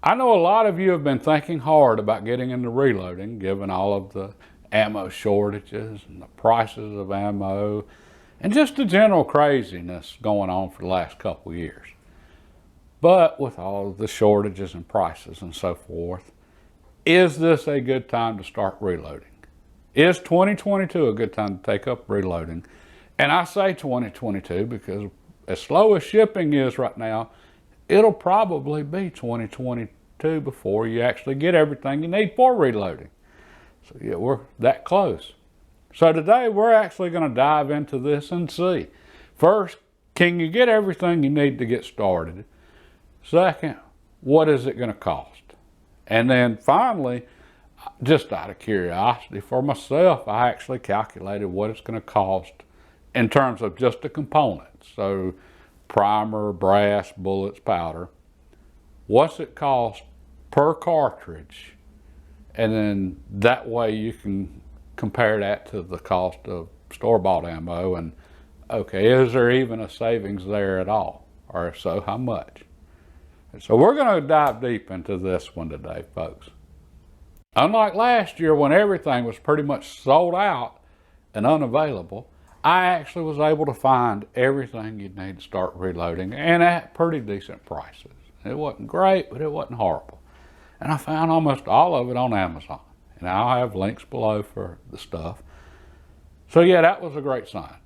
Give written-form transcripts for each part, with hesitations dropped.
I know a lot of you have been thinking hard about getting into reloading, given all of the ammo shortages and the prices of ammo and just the general craziness going on for the last couple of years. But with all of the shortages and prices and so forth, is this a good time to start reloading? Is 2022 a good time to take up reloading? And I say 2022 because as slow as shipping is right now, it'll probably be 2022 before you actually get everything you need for reloading. So yeah, we're that close. So today we're actually going to dive into this and see. First, can you get everything you need to get started? Second, what is it going to cost? And then finally, just out of curiosity for myself, I actually calculated what it's going to cost in terms of just the components. So primer, brass, bullets, powder. What's it cost per cartridge? And then that way you can compare that to the cost of store-bought ammo and okay, is there even a savings there at all? Or if so, how much? And so we're going to dive deep into this one today, folks. Unlike last year when everything was pretty much sold out and unavailable, I actually was able to find everything you'd need to start reloading and at pretty decent prices. It wasn't great, but it wasn't horrible. And I found almost all of it on Amazon. And I'll have links below for the stuff. So yeah, that was a great sign.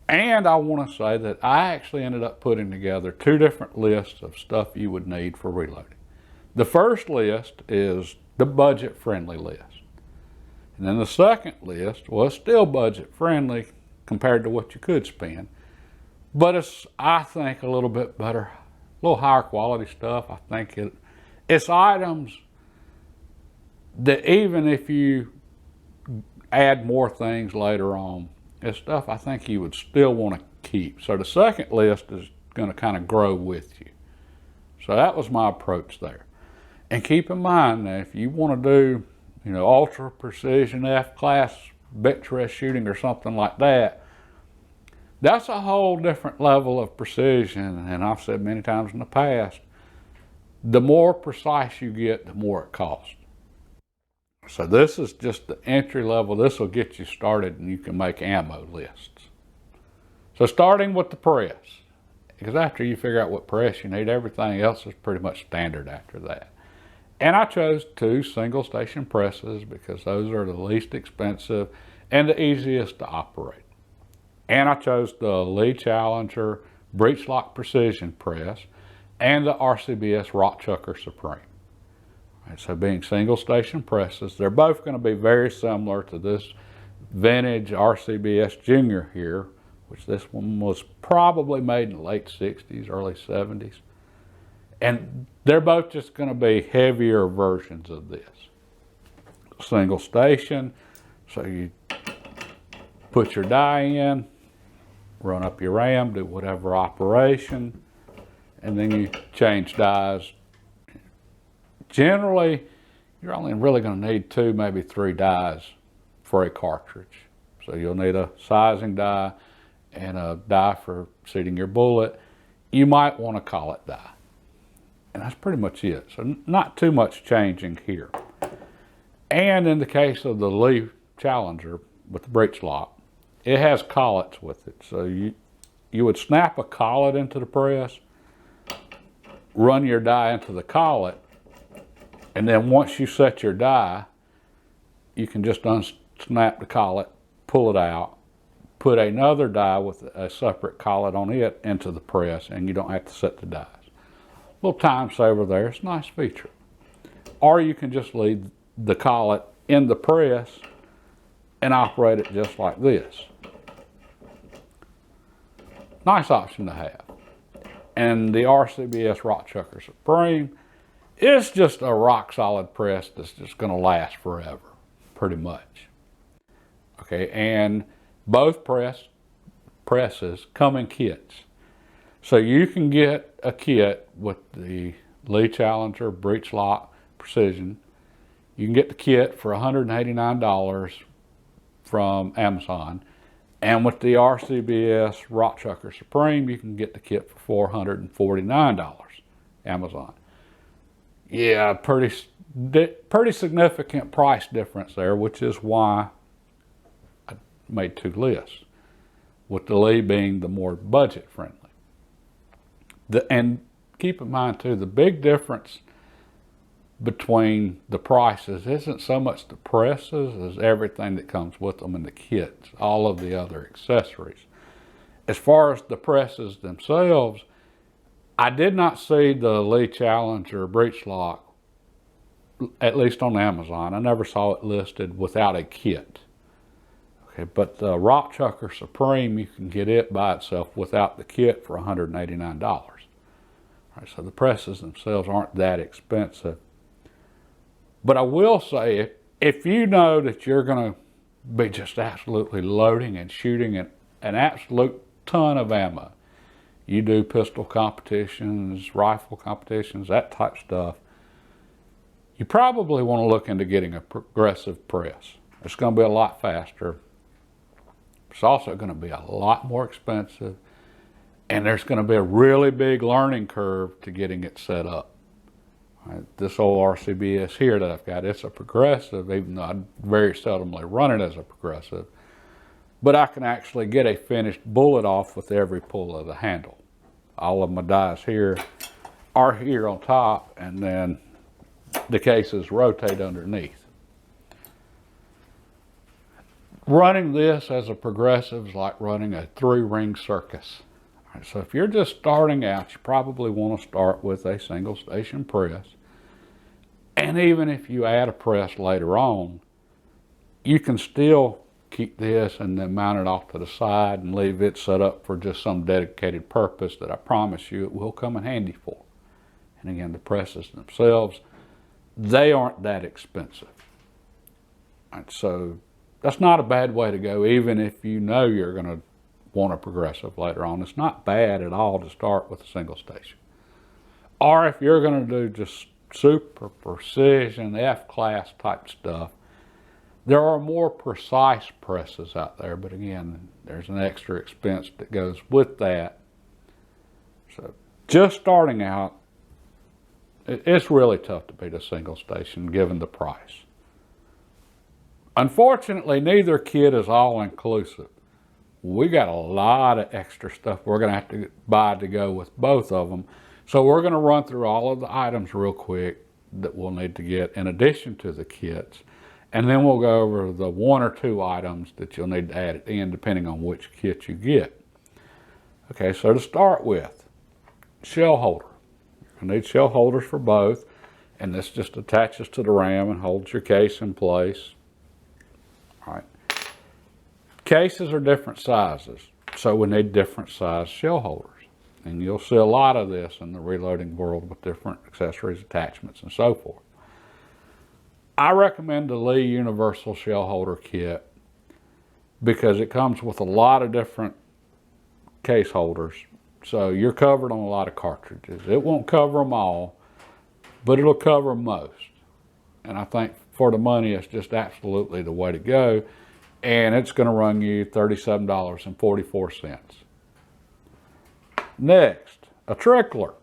And I want to say that I actually ended up putting together two different lists of stuff you would need for reloading. The first list is the budget-friendly list. And then the second list was still budget-friendly compared to what you could spend. But it's, I think, a little bit better, a little higher quality stuff. I think it's items that even if you add more things later on, it's stuff I think you would still want to keep. So the second list is going to kind of grow with you. So that was my approach there. And keep in mind that if you want to do, ultra precision F-class Victress shooting or something like that, that's a whole different level of precision. And I've said many times in the past, the more precise you get, the more it costs. So this is just the entry level. This will get you started and you can make ammo lists. So starting with the press, because after you figure out what press you need, everything else is pretty much standard after that. And I chose two single station presses because those are the least expensive and the easiest to operate. And I chose the Lee Challenger Breech Lock Precision Press and the RCBS Rock Chucker Supreme. Right, so being single station presses, they're both going to be very similar to this vintage RCBS Junior here, which this one was probably made in the late 60s, early 70s. And they're both just going to be heavier versions of this. Single station, so you put your die in, run up your RAM, do whatever operation, and then you change dies. Generally, you're only really going to need 2, maybe 3 dies for a cartridge. So you'll need a sizing die and a die for seating your bullet. You might want a collet die. And that's pretty much it. So not too much changing here. And in the case of the Lee Challenger with the breech lock, it has collets with it. So you would snap a collet into the press, run your die into the collet, and then once you set your die, you can just unsnap the collet, pull it out, put another die with a separate collet on it into the press, and you don't have to set the dies. Little time saver there. It's a nice feature. Or you can just leave the collet in the press and operate it just like this. Nice option to have. And the RCBS Rock Chucker Supreme is just a rock solid press that's just going to last forever, pretty much. Okay, and both presses come in kits. So you can get a kit with the Lee Challenger Breech Lock Precision. You can get the kit for $189 from Amazon. And with the RCBS Rock Chucker Supreme, you can get the kit for $449 Amazon. Yeah, pretty significant price difference there, which is why I made two lists, with the Lee being the more budget friendly. And keep in mind too, the big difference between the prices isn't so much the presses as everything that comes with them in the kits, all of the other accessories. As far as the presses themselves, I did not see the Lee Challenger breech lock, at least on Amazon. I never saw it listed without a kit. Okay, but the Rock Chucker Supreme, you can get it by itself without the kit for $189. All right, so the presses themselves aren't that expensive. But I will say, if you know that you're going to be just absolutely loading and shooting an absolute ton of ammo, you do pistol competitions, rifle competitions, that type of stuff, you probably want to look into getting a progressive press. It's going to be a lot faster. It's also going to be a lot more expensive, and there's going to be a really big learning curve to getting it set up. Right, this old RCBS here that I've got, it's a progressive, even though I very seldomly run it as a progressive. But I can actually get a finished bullet off with every pull of the handle. All of my dies here are here on top, and then the cases rotate underneath. Running this as a progressive is like running a 3-ring circus. All right, so if you're just starting out, you probably want to start with a single station press. And even if you add a press later on, you can still keep this and then mount it off to the side and leave it set up for just some dedicated purpose that I promise you it will come in handy for. And again, the presses themselves, they aren't that expensive. And so that's not a bad way to go, even if you know you're going to want a progressive later on. It's not bad at all to start with a single station. Or if you're going to do just super precision, F-class type stuff, there are more precise presses out there, but again, there's an extra expense that goes with that. So just starting out, it's really tough to beat a single station given the price. Unfortunately, neither kit is all inclusive. We got a lot of extra stuff we're going to have to buy to go with both of them. So we're going to run through all of the items real quick that we'll need to get in addition to the kits. And then we'll go over the 1 or 2 items that you'll need to add in depending on which kit you get. Okay, so to start with, shell holder. You need shell holders for both, and this just attaches to the ram and holds your case in place. All right. Cases are different sizes, so we need different size shell holders. And you'll see a lot of this in the reloading world with different accessories, attachments, and so forth. I recommend the Lee Universal Shell Holder Kit because it comes with a lot of different case holders. So you're covered on a lot of cartridges. It won't cover them all, but it'll cover most. And I think for the money, it's just absolutely the way to go. And it's going to run you $37.44. Next, a Trickler.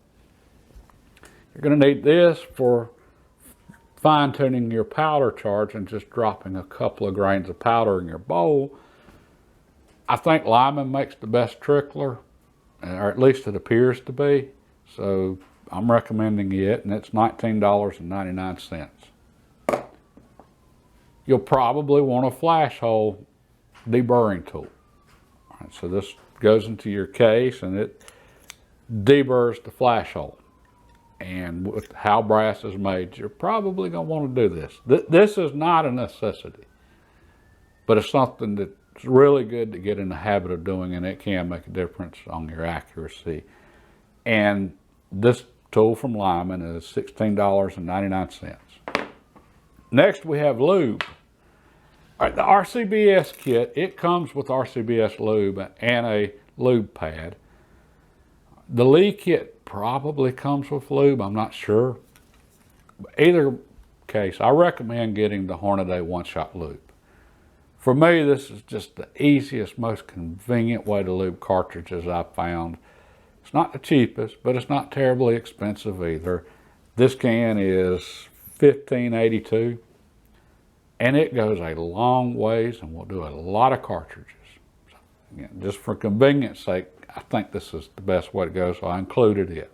You're going to need this for fine-tuning your powder charge and just dropping a couple of grains of powder in your bowl. I think Lyman makes the best Trickler, or at least it appears to be. So I'm recommending it, and it's $19.99. You'll probably want a flash hole deburring tool. All right, so this goes into your case and it deburrs the flash hole. And with how brass is made, you're probably going to want to do this. This is not a necessity, but it's something that's really good to get in the habit of doing, and it can make a difference on your accuracy. And this tool from Lyman is $16.99. Next, we have lube. All right, the RCBS kit, it comes with RCBS lube and a lube pad. The Lee kit probably comes with lube, I'm not sure. Either case, I recommend getting the Hornady one-shot lube. For me, this is just the easiest, most convenient way to lube cartridges I've found. It's not the cheapest, but it's not terribly expensive either. This can is 1582, and it goes a long ways and will do a lot of cartridges. So, again, just for convenience sake, I think this is the best way to go, so I included it.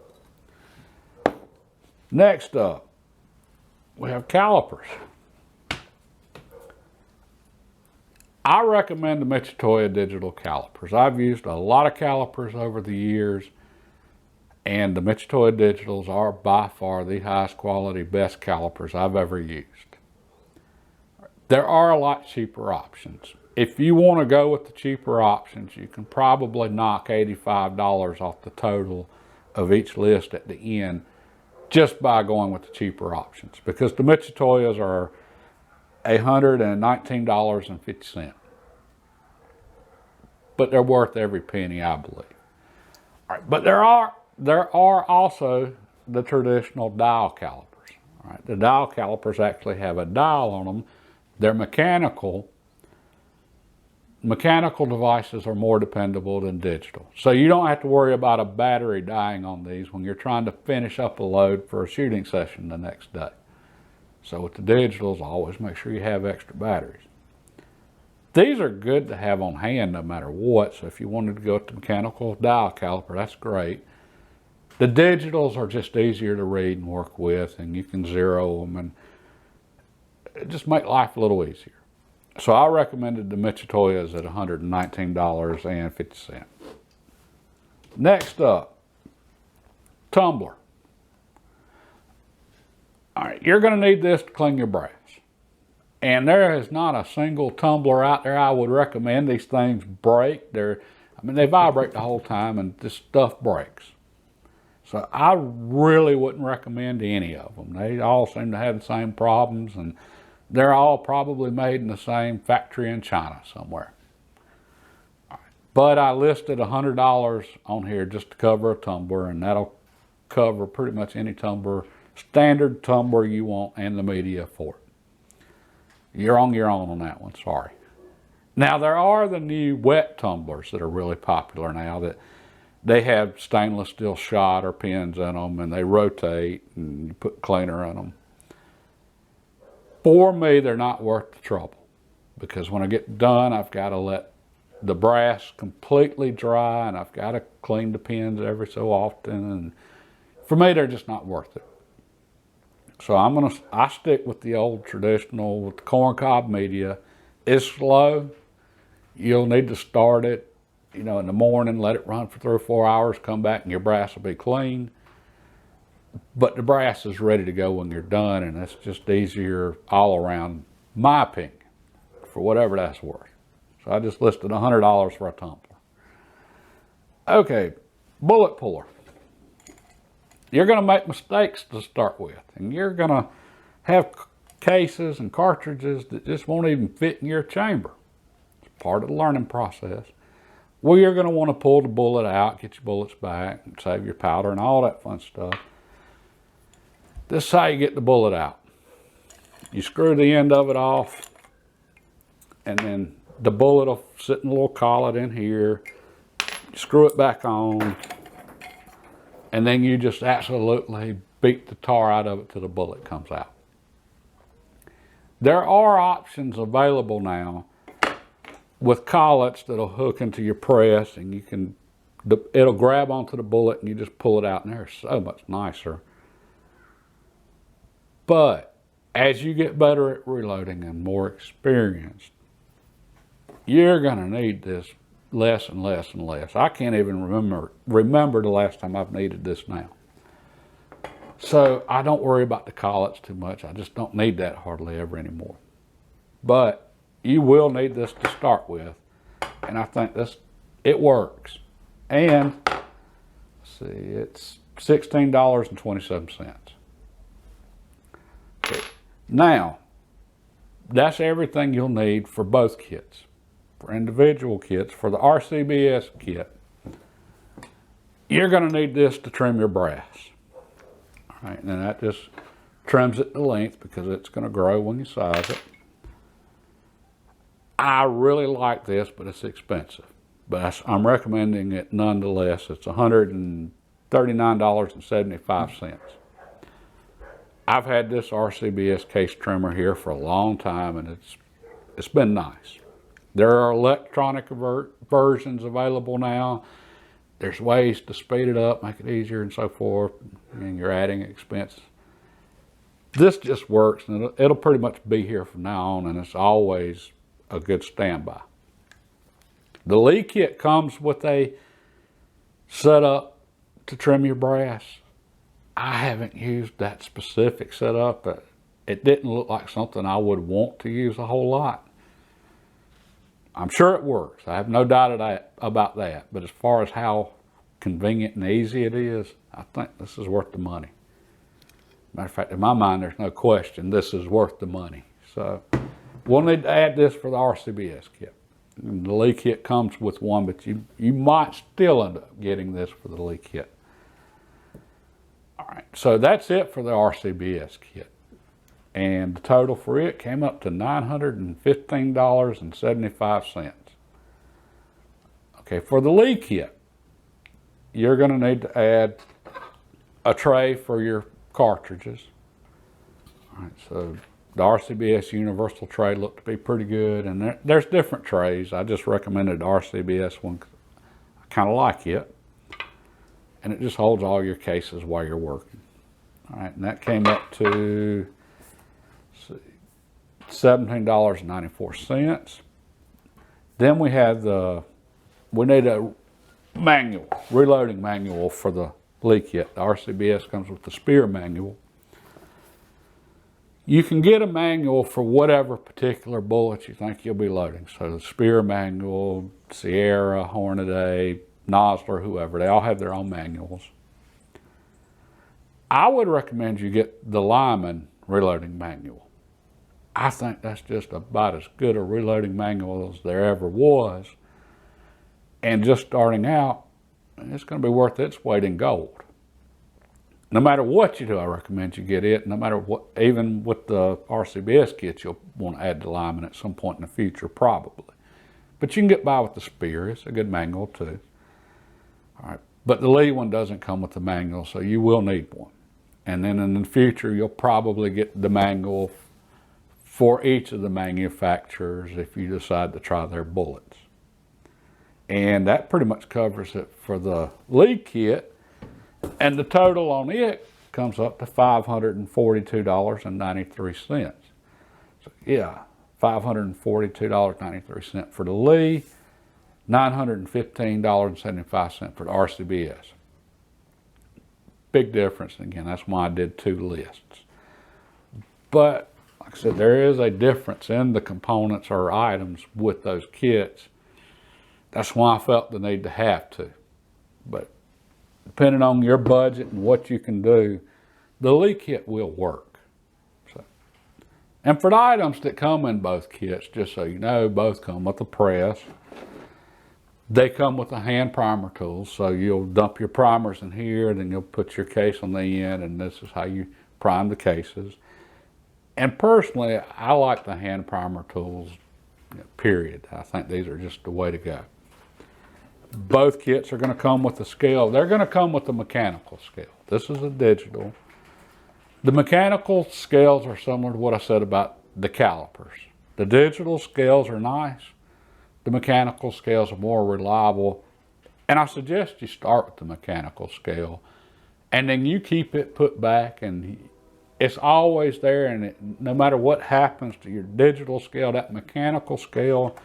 Next up, we have calipers. I recommend the Mitutoyo digital calipers. I've used a lot of calipers over the years, and the Mitutoyo digitals are by far the highest quality, best calipers I've ever used. There are a lot cheaper options. If you want to go with the cheaper options, you can probably knock $85 off the total of each list at the end just by going with the cheaper options, because the Mitutoyos are $119.50. But they're worth every penny, I believe. All right, but there are also the traditional dial calipers. All right, the dial calipers actually have a dial on them. They're mechanical. Mechanical devices are more dependable than digital. So you don't have to worry about a battery dying on these when you're trying to finish up a load for a shooting session the next day. So with the digitals, always make sure you have extra batteries. These are good to have on hand no matter what. So if you wanted to go with the mechanical dial caliper, that's great. The digitals are just easier to read and work with, and you can zero them, and it just make life a little easier. So I recommended the Mitutoyos at $119.50. Next up, Tumbler. All right, you're going to need this to clean your brass. And there is not a single tumbler out there I would recommend. These things break. They vibrate the whole time, and this stuff breaks. So I really wouldn't recommend any of them. They all seem to have the same problems, and they're all probably made in the same factory in China somewhere. All right. But I listed $100 on here just to cover a tumbler, and that'll cover pretty much any tumbler, standard tumbler you want, and the media for it. You're on your own on that one, sorry. Now there are the new wet tumblers that are really popular now, that they have stainless steel shot or pins in them, and they rotate, and you put cleaner in them. For me, they're not worth the trouble, because when I get done, I've got to let the brass completely dry, and I've got to clean the pins every so often, and for me, they're just not worth it. So I stick with the old traditional with the corncob media. It's slow. You'll need to start it, in the morning, let it run for 3 or 4 hours, come back, and your brass will be clean. But the brass is ready to go when you're done, and it's just easier all around, my opinion, for whatever that's worth. So I just listed $100 for a tumbler. Okay, bullet puller. You're going to make mistakes to start with, and you're going to have cases and cartridges that just won't even fit in your chamber. It's part of the learning process. Well, you're going to want to pull the bullet out, get your bullets back, and save your powder and all that fun stuff. This is how you get the bullet out. You screw the end of it off, and then the bullet will sit in a little collet in here. You screw it back on, and then you just absolutely beat the tar out of it till the bullet comes out. There are options available now with collets that'll hook into your press, and it'll grab onto the bullet, and you just pull it out, and they're so much nicer. But as you get better at reloading and more experienced, you're gonna need this less and less and less. I can't even remember the last time I've needed this now. So I don't worry about the collets too much. I just don't need that hardly ever anymore. But you will need this to start with, and I think it works. And let's see, it's $16.27. Okay. Now, that's everything you'll need for both kits. For individual kits, for the RCBS kit, you're going to need this to trim your brass. All right, and that just trims it to length because it's going to grow when you size it. I really like this, but it's expensive. But I'm recommending it nonetheless. It's $139.75. I've had this RCBS case trimmer here for a long time, and it's been nice. There are electronic versions available now. There's ways to speed it up, make it easier and so forth, and you're adding expense. This just works, and it'll pretty much be here from now on, and it's always a good standby. The Lee kit comes with a setup to trim your brass. I haven't used that specific setup, but it didn't look like something I would want to use a whole lot. I'm sure it works. I have no doubt about that. But as far as how convenient and easy it is, I think this is worth the money. Matter of fact, in my mind, there's no question this is worth the money. So we'll need to add this for the RCBS kit. And the Lee kit comes with one, but you might still end up getting this for the Lee kit. All right, so that's it for the RCBS kit. And the total for it came up to $915.75. Okay, for the Lee kit, you're going to need to add a tray for your cartridges. All right, so the RCBS universal tray looked to be pretty good, and there's different trays. I just recommended the RCBS one because I kind of like it, and it just holds all your cases while you're working. All right, and that came up to $17.94. Then we need a manual, reloading manual for the Lee kit. The RCBS comes with the Spear manual. You can get a manual for whatever particular bullet you think you'll be loading. So the Spear manual, Sierra, Hornady, Nosler, whoever, they all have their own manuals. I would recommend you get the Lyman reloading manual. I think that's just about as good a reloading manual as there ever was. And just starting out, it's going to be worth its weight in gold. No matter what you do, I recommend you get it. No matter what, even with the RCBS kit, you'll want to add the Lyman at some point in the future, probably. But you can get by with the Spear. It's a good manual too. All right, but the Lee one doesn't come with the manual, so you will need one. And then in the future, you'll probably get the manual for each of the manufacturers if you decide to try their bullets. And that pretty much covers it for the Lee kit. And the total on it comes up to $542.93. So yeah, $542.93 for the Lee, $915.75 for the RCBS. Big difference. Again, that's why I did two lists. But like I said, there is a difference in the components or items with those kits. That's why I felt the need to have to. But depending on your budget and what you can do, the Lee kit will work. So, and for the items that come in both kits, just so you know, both come with a press. They come with a hand primer tool, so you'll dump your primers in here, then you'll put your case on the end, and this is how you prime the cases. And personally, I like the hand primer tools, period. I think these are just the way to go. Both kits are going to come with a scale. They're going to come with a mechanical scale. This is a digital. The mechanical scales are similar to what I said about the calipers. The digital scales are nice. The mechanical scales are more reliable. And I suggest you start with the mechanical scale. And then you keep it put back, and it's always there. And no matter what happens to your digital scale, that mechanical scale,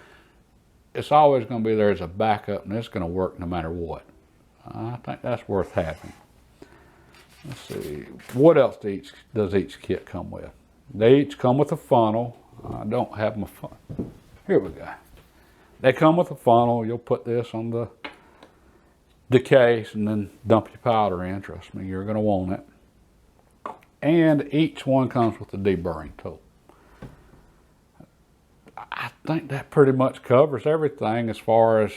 it's always going to be there as a backup, and it's going to work no matter what. I think that's worth having. Let's see, what else does each kit come with? They each come with a funnel. I don't have my funnel. Here we go. They come with a funnel. You'll put this on the case and then dump your powder in. Trust me, you're going to want it. And each one comes with a deburring tool. I think that pretty much covers everything as far as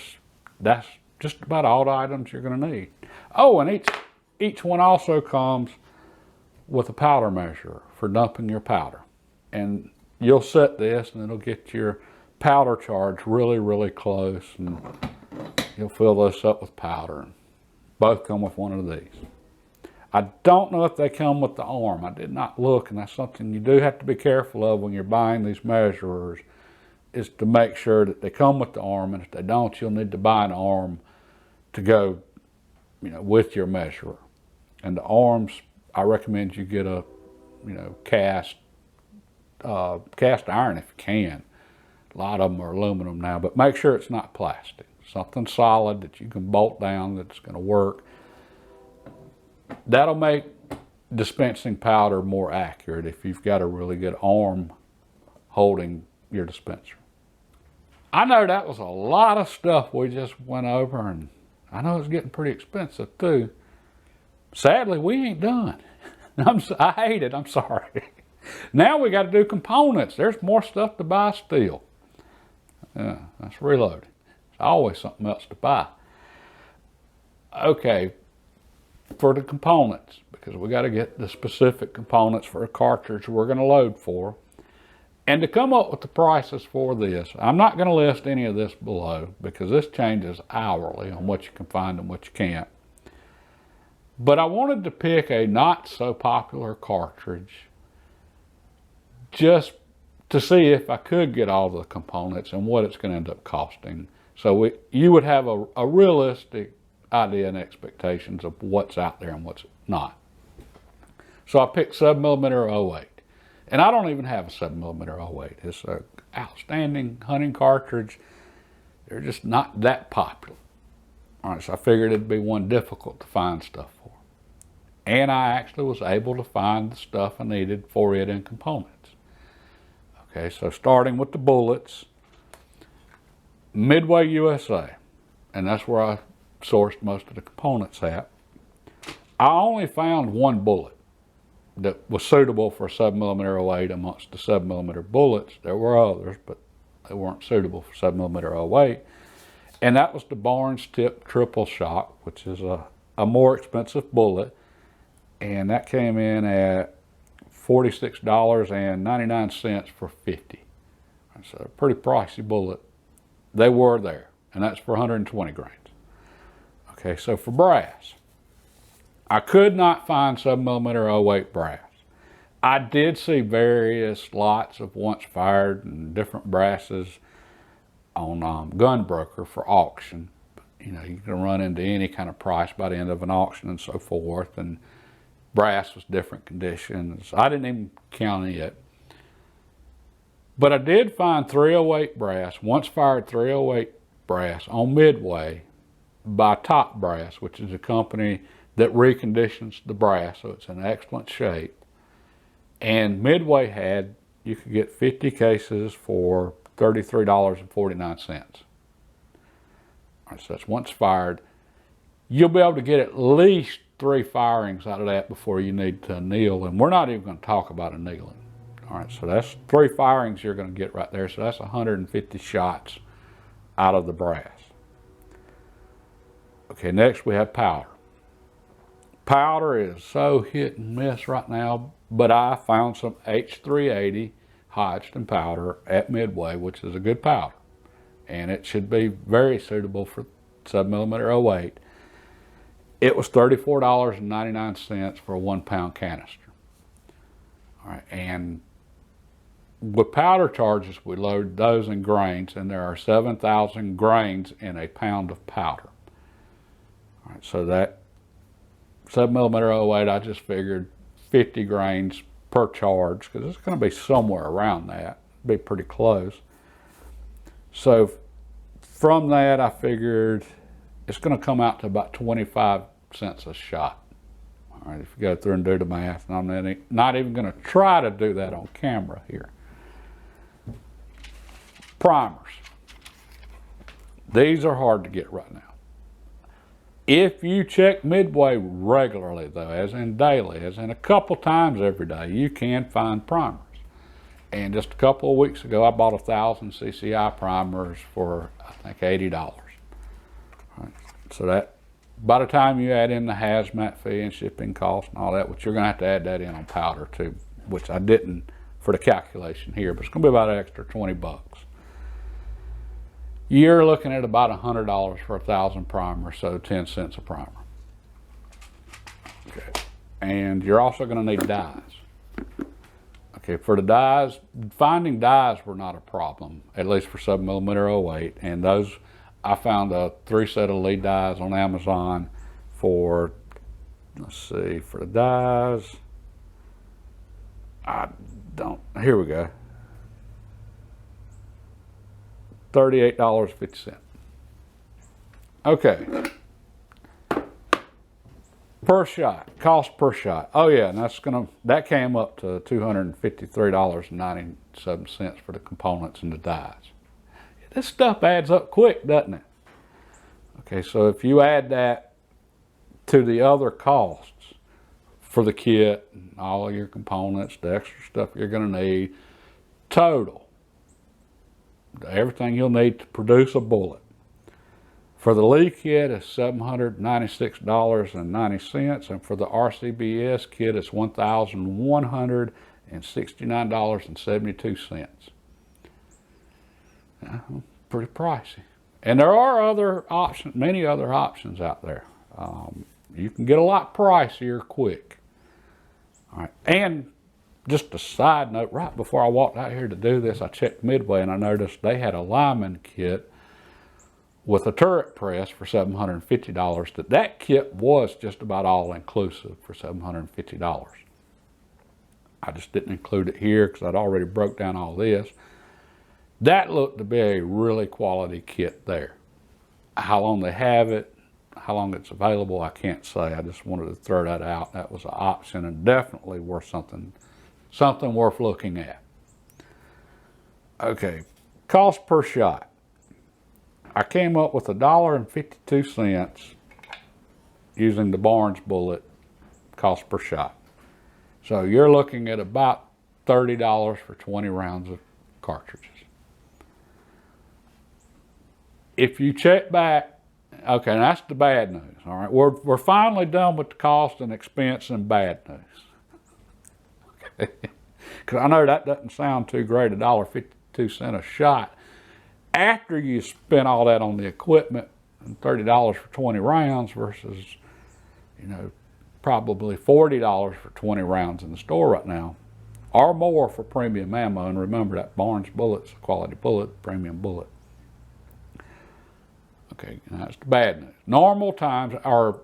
that's just about all the items you're going to need. Oh, and each one also comes with a powder measure for dumping your powder. And you'll set this and it'll get your powder charge really, really close, and you'll fill this up with powder. Both come with one of these. I don't know if they come with the arm. I did not look, and that's something you do have to be careful of when you're buying these measurers, is to make sure that they come with the arm, and if they don't, you'll need to buy an arm to go, with your measurer. And the arms, I recommend you get a, cast iron if you can. A lot of them are aluminum now, but make sure it's not plastic. Something solid that you can bolt down that's going to work. That'll make dispensing powder more accurate if you've got a really good arm holding your dispenser. I know that was a lot of stuff we just went over, and I know it's getting pretty expensive too. Sadly, we ain't done. I hate it, I'm sorry. Now we got to do components. There's more stuff to buy still. Yeah, that's reloading. There's always something else to buy. Okay, for the components, because we got to get the specific components for a cartridge we're going to load for. And to come up with the prices for this, I'm not going to list any of this below because this changes hourly on what you can find and what you can't. But I wanted to pick a not so popular cartridge just to see if I could get all the components and what it's going to end up costing. So you would have a realistic idea and expectations of what's out there and what's not. So I picked 7mm 08. And I don't even have a 7mm 08. It's an outstanding hunting cartridge. They're just not that popular. All right, so I figured it'd be one difficult to find stuff for. And I actually was able to find the stuff I needed for it in components. Okay, so starting with the bullets, Midway USA, and that's where I sourced most of the components at. I only found one bullet that was suitable for a 7mm 08 amongst the 7mm bullets. There were others, but they weren't suitable for 7mm 08. And that was the Barnes Tip Triple Shock, which is a more expensive bullet. And that came in at $46.99 for 50. That's a pretty pricey bullet. They were there, and that's for 120 grains. Okay, so for brass, I could not find 7mm 08 brass. I did see various lots of once fired and different brasses on Gunbroker for auction. You can run into any kind of price by the end of an auction and so forth. And brass was different conditions. I didn't even count it. But I did find 308 brass, once fired 308 brass on Midway by Top Brass, which is a company that reconditions the brass, so it's in excellent shape. And Midway had, you could get 50 cases for $33.49. All right, so that's once fired. You'll be able to get at least 3 firings out of that before you need to anneal, and we're not even going to talk about annealing. All right, so that's 3 firings you're going to get right there, so that's 150 shots out of the brass. Okay, next we have powder. Powder is so hit and miss right now, but I found some H380 Hodgson powder at Midway, which is a good powder. And it should be very suitable for 7mm 08. It was $34.99 for a 1 pound canister. All right, and with powder charges, we load those in grains, and there are 7,000 grains in a pound of powder. All right, so that 7mm 08, I just figured 50 grains per charge, because it's going to be somewhere around that. Be pretty close. So from that, I figured it's going to come out to about 25 cents a shot. All right, if you go through and do the math, and I'm not even going to try to do that on camera here. Primers. These are hard to get right now. If you check Midway regularly, though, as in daily, as in a couple times every day, you can find primers. And just a couple of weeks ago, I bought 1,000 CCI primers for, I think, $80. Right. So that, by the time you add in the hazmat fee and shipping costs and all that, which you're going to have to add that in on powder too, which I didn't for the calculation here, but it's going to be about an extra 20 bucks. You're looking at about $100 for 1,000 primers, so 10 cents a primer. Okay. and you're also going to need dies. Okay, for the dies, finding dies were not a problem, at least for 7mm 08, and those, I found 3 set of lead dies on Amazon for, let's see, for the dies, here we go, $38.50. Okay. Per shot, cost per shot. Oh yeah, and that came up to $253.97 for the components and the dies. This stuff adds up quick, doesn't it? Okay, so if you add that to the other costs for the kit, and all of your components, the extra stuff you're going to need, total, everything you'll need to produce a bullet. For the Lee kit, it's $796.90, and for the RCBS kit, it's $1,169.72. Pretty pricey. And there are other options, many other options out there. You can get a lot pricier quick. All right, and just a side note, right before I walked out here to do this, I checked Midway and I noticed they had a lineman kit with a turret press for $750. That kit was just about all inclusive for $750. I just didn't include it here because I'd already broke down all this. That looked to be a really quality kit there. How long they have it, how long it's available, I can't say. I just wanted to throw that out. That was an option and definitely worth something worth looking at. Okay, cost per shot. I came up with $1.52 using the Barnes bullet cost per shot. So you're looking at about $30 for 20 rounds of cartridges. If you check back, okay, that's the bad news, all right? We're finally done with the cost and expense and bad news. Okay, because I know that doesn't sound too great, $1.52 a shot. After you spend all that on the equipment and $30 for 20 rounds versus, probably $40 for 20 rounds in the store right now, or more for premium ammo. And remember that Barnes bullet's a quality bullet, premium bullet. Okay, and that's the bad news. Normal times, or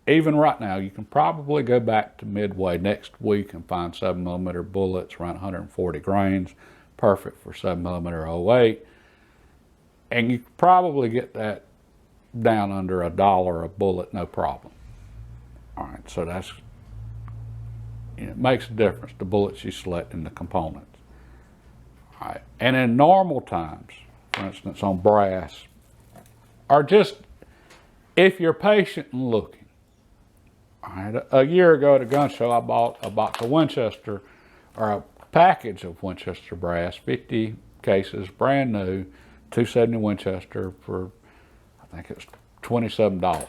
even right now, you can probably go back to Midway next week and find 7mm bullets around 140 grains, perfect for 7mm 08. And you could probably get that down under $1 a bullet, no problem. All right, so that's, it makes a difference, the bullets you select and the components. All right, and in normal times, for instance on brass, or just if you're patient and looking. All right, a year ago at a gun show, I bought a box of Winchester, or a package of Winchester brass, 50 cases, brand new, 270 Winchester for, I think it was $27.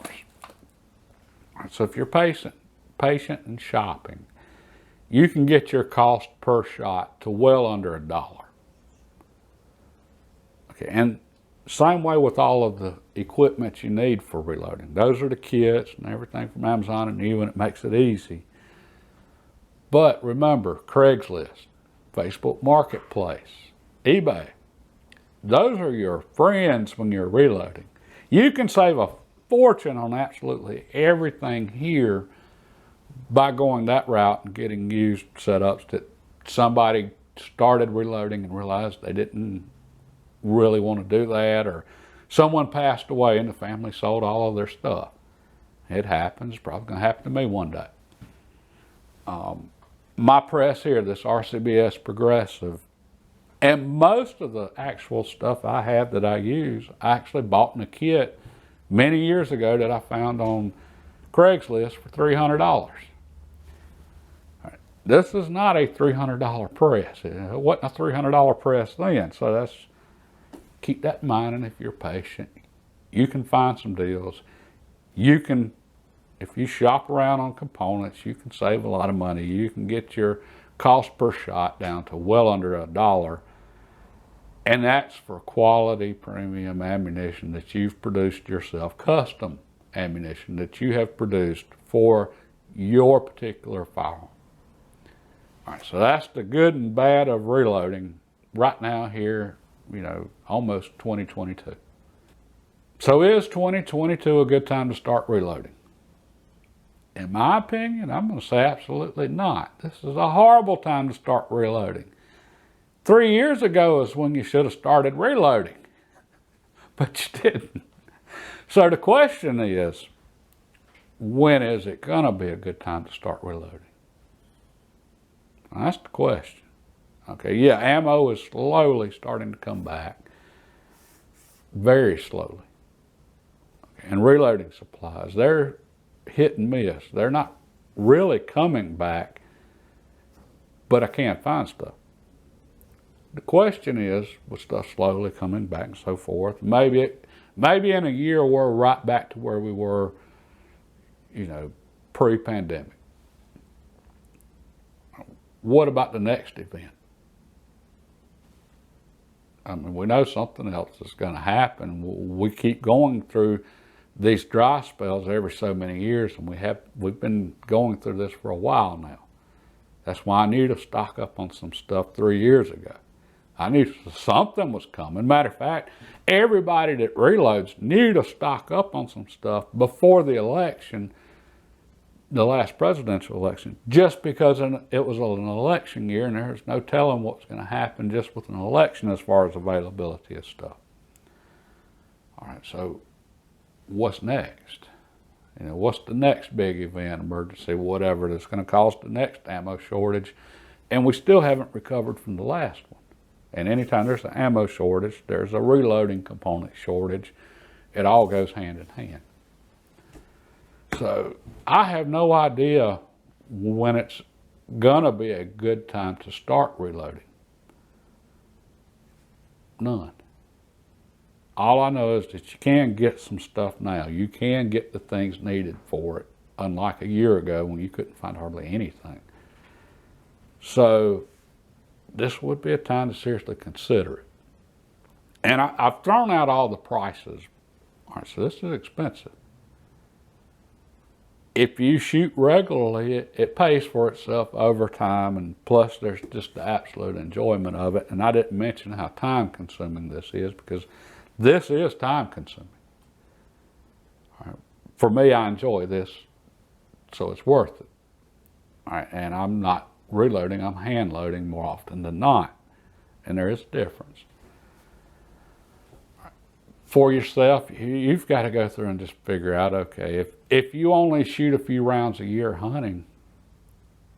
So if you're patient and shopping, you can get your cost per shot to well under $1. Okay, and same way with all of the equipment you need for reloading. Those are the kits and everything from Amazon and you, and it makes it easy. But remember, Craigslist, Facebook Marketplace, eBay, those are your friends when you're reloading. You can save a fortune on absolutely everything here by going that route and getting used setups that somebody started reloading and realized they didn't really want to do that, or someone passed away and the family sold all of their stuff. It happens, probably going to happen to me one day. My press here, this RCBS Progressive, and most of the actual stuff I have that I use, I actually bought in a kit many years ago that I found on Craigslist for $300. Right. This is not a $300 press. It wasn't a $300 press then, so that's, keep that in mind. And if you're patient, you can find some deals. You can, if you shop around on components, you can save a lot of money. You can get your cost per shot down to well under $1. And that's for quality premium ammunition that you've produced yourself, custom ammunition that you have produced for your particular firearm. All right, so that's the good and bad of reloading right now here, almost 2022. So is 2022 a good time to start reloading? In my opinion, I'm going to say absolutely not. This is a horrible time to start reloading. 3 years ago is when you should have started reloading, but you didn't. So the question is, when is it going to be a good time to start reloading? That's the question. Okay, yeah, ammo is slowly starting to come back, very slowly. Okay, and reloading supplies, they're hit and miss. They're not really coming back, but I can't find stuff. The question is, with stuff slowly coming back and so forth, maybe in a year we're right back to where we were, pre-pandemic. What about the next event? I mean, we know something else is going to happen. We keep going through these dry spells every so many years, and we've been going through this for a while now. That's why I knew to stock up on some stuff 3 years ago. I knew something was coming. Matter of fact, everybody that reloads knew to stock up on some stuff before the election, the last presidential election, just because it was an election year and there's no telling what's going to happen just with an election as far as availability of stuff. All right, so what's next? What's the next big event, emergency, whatever, that's going to cause the next ammo shortage? And we still haven't recovered from the last one. And anytime there's an ammo shortage, there's a reloading component shortage. It all goes hand in hand. So I have no idea when it's gonna be a good time to start reloading. None. All I know is that you can get some stuff now. You can get the things needed for it, unlike a year ago when you couldn't find hardly anything. So this would be a time to seriously consider it. And I've thrown out all the prices. All right, so this is expensive. If you shoot regularly, it pays for itself over time, and plus there's just the absolute enjoyment of it. And I didn't mention how time consuming this is, because this is time consuming. All right. For me, I enjoy this, so it's worth it. All right, and I'm not reloading, I'm hand loading more often than not. And there is a difference. For yourself, you've got to go through and just figure out, okay, if you only shoot a few rounds a year hunting,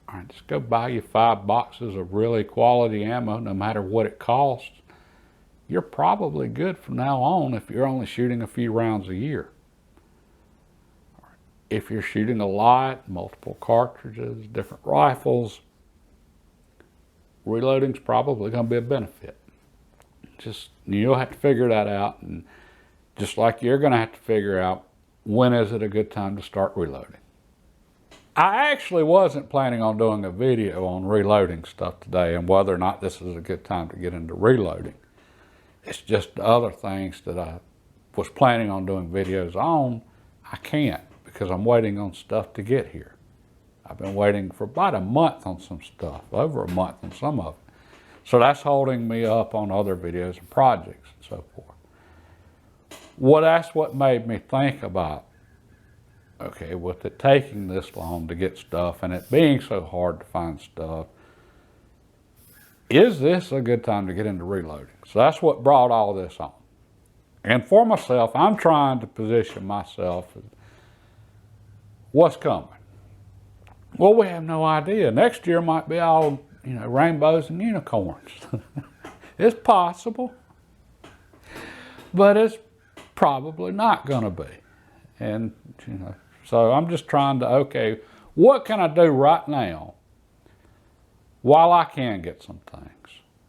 all right, just go buy you 5 boxes of really quality ammo, no matter what it costs. You're probably good from now on if you're only shooting a few rounds a year. If you're shooting a lot, multiple cartridges, different rifles, reloading's probably going to be a benefit. Just, you'll have to figure that out, and just like you're going to have to figure out when is it a good time to start reloading. I actually wasn't planning on doing a video on reloading stuff today and whether or not this is a good time to get into reloading. It's just the other things that I was planning on doing videos on, I can't, because I'm waiting on stuff to get here. I've been waiting for about a month on some stuff, over a month on some of it. So that's holding me up on other videos and projects and so forth. That's what made me think about, okay, with it taking this long to get stuff and it being so hard to find stuff, is this a good time to get into reloading? So that's what brought all this on. And for myself, I'm trying to position myself as what's coming. Well, we have no idea. Next year might be all, rainbows and unicorns. It's possible, but it's probably not going to be. And, so I'm just trying to, okay, what can I do right now while I can get some things?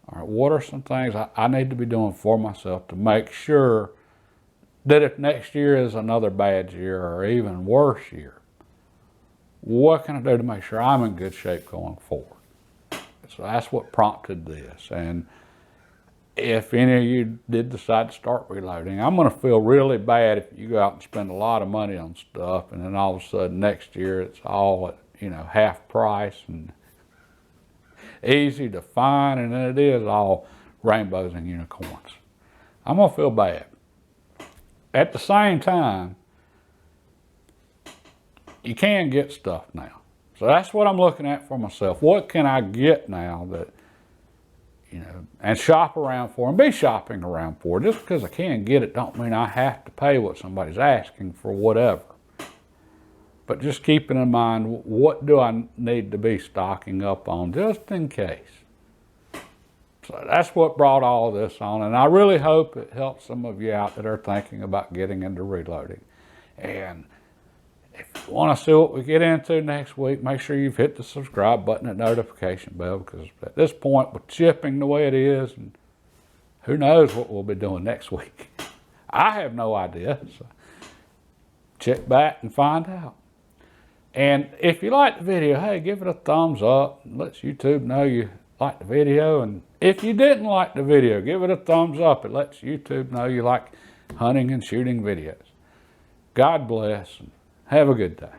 All right, what are some things I need to be doing for myself to make sure that if next year is another bad year or even worse year, what can I do to make sure I'm in good shape going forward? So that's what prompted this. And if any of you did decide to start reloading, I'm going to feel really bad if you go out and spend a lot of money on stuff and then all of a sudden next year it's all at you know, half price and easy to find, and it is all rainbows and unicorns. I'm gonna feel bad. At the same time, you can get stuff now. So that's what I'm looking at for myself. What can I get now that, you know, and shop around for and be shopping around for. Just because I can get it don't mean I have to pay what somebody's asking for whatever. But just keeping in mind, what do I need to be stocking up on just in case? So that's what brought all this on, and I really hope it helps some of you out that are thinking about getting into reloading. And if you want to see what we get into next week, make sure you've hit the subscribe button and notification bell, because at this point, with shipping the way it is, and who knows what we'll be doing next week. I have no idea, so check back and find out. And if you like the video, hey, give it a thumbs up. It lets YouTube know you like the video. And if you didn't like the video, give it a thumbs up. It lets YouTube know you like hunting and shooting videos. God bless, and have a good day.